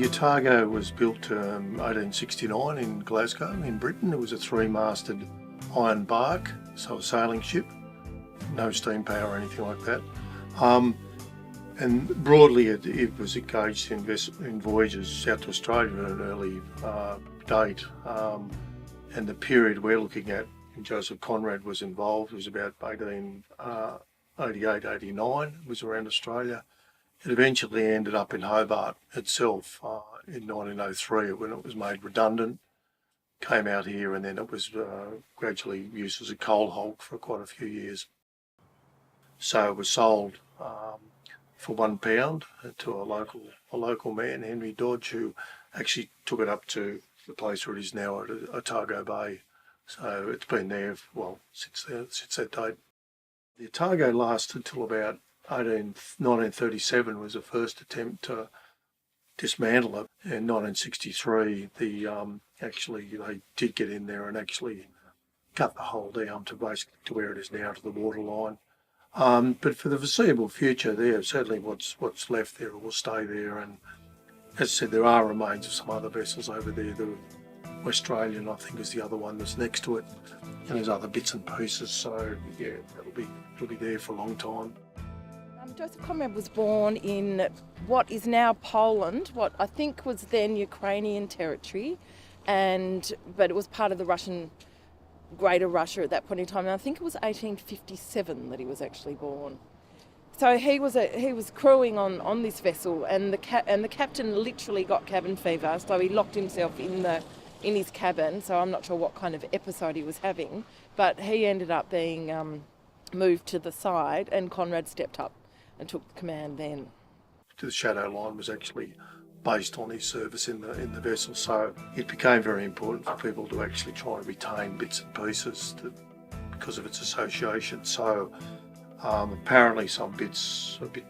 The Otago was built 1869 in Glasgow in Britain. It was a three-masted iron barque, so a sailing ship, no steam power or anything like that. And broadly it was engaged in voyages south to Australia at an early date. And the period we're looking at, Joseph Conrad was involved, was about 1888, 89, it was around Australia. It eventually ended up in Hobart itself in 1903 when it was made redundant, came out here, and then it was gradually used as a coal hulk for quite a few years. So it was sold for £1 to a local man, Henry Dodge, who actually took it up to the place where it is now at Otago Bay. So it's been there, since that date. The Otago lasted till about 1937 was the first attempt to dismantle it. In 1963, they did get in there and actually cut the hull down to basically to where it is now, to the waterline. But for the foreseeable future, there certainly what's left there will stay there. And as I said, there are remains of some other vessels over there. The Australian, I think, is the other one that's next to it, and there's other bits and pieces. So yeah, it'll be there for a long time. Joseph Conrad was born in what is now Poland, what I think was then Ukrainian territory, but it was part of the Greater Russia at that point in time. And I think it was 1857 that he was actually born. So he was crewing on this vessel, and the captain literally got cabin fever, so he locked himself in his cabin. So I'm not sure what kind of episode he was having, but he ended up being moved to the side, and Conrad stepped up and took the command then. The shadow line was actually based on his service in the vessel, so it became very important for people to actually try and retain bits and pieces because of its association. So apparently some bits, a bit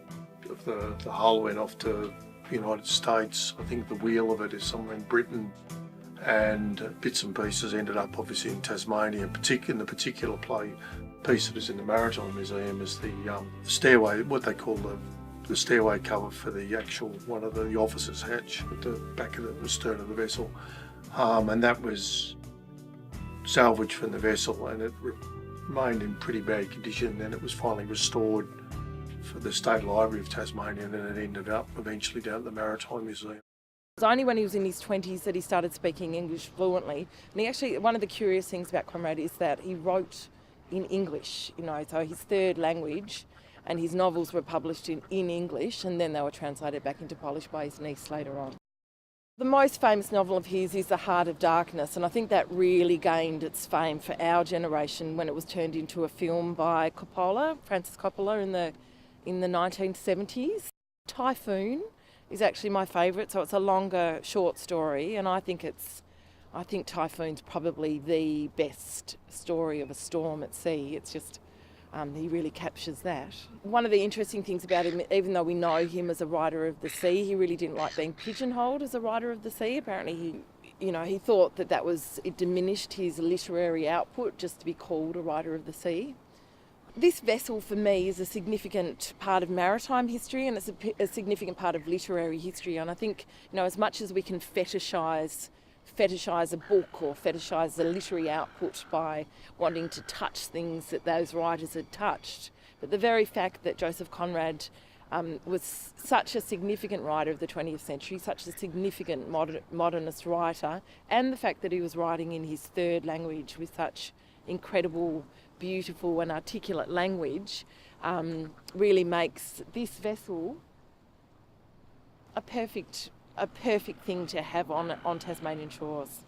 of the hull went off to the United States. I think the wheel of it is somewhere in Britain, and bits and pieces ended up obviously in Tasmania. In the particular piece that is in the Maritime Museum is the stairway, what they call the stairway cover for the actual one of the officer's hatch at the back of the stern of the vessel, and that was salvaged from the vessel, and it remained in pretty bad condition. Then it was finally restored for the State Library of Tasmania, and then it ended up eventually down at the Maritime Museum. It was only when he was in his 20s that he started speaking English fluently. And one of the curious things about Conrad is that he wrote in English, so his third language, and his novels were published in English, and then they were translated back into Polish by his niece later on. The most famous novel of his is The Heart of Darkness, and I think that really gained its fame for our generation when it was turned into a film by Francis Coppola in the 1970s. Typhoon is actually my favourite, so it's a longer short story, and I think Typhoon's probably the best story of a storm at sea. It's just, he really captures that. One of the interesting things about him, even though we know him as a writer of the sea, he really didn't like being pigeonholed as a writer of the sea. Apparently he thought that it diminished his literary output just to be called a writer of the sea. This vessel for me is a significant part of maritime history, and it's a significant part of literary history. And I think, as much as we can fetishise a book or fetishise the literary output by wanting to touch things that those writers had touched, but the very fact that Joseph Conrad was such a significant writer of the 20th century, such a significant modernist writer, and the fact that he was writing in his third language with such incredible, beautiful and articulate language, really makes this vessel a perfect thing to have on Tasmanian shores.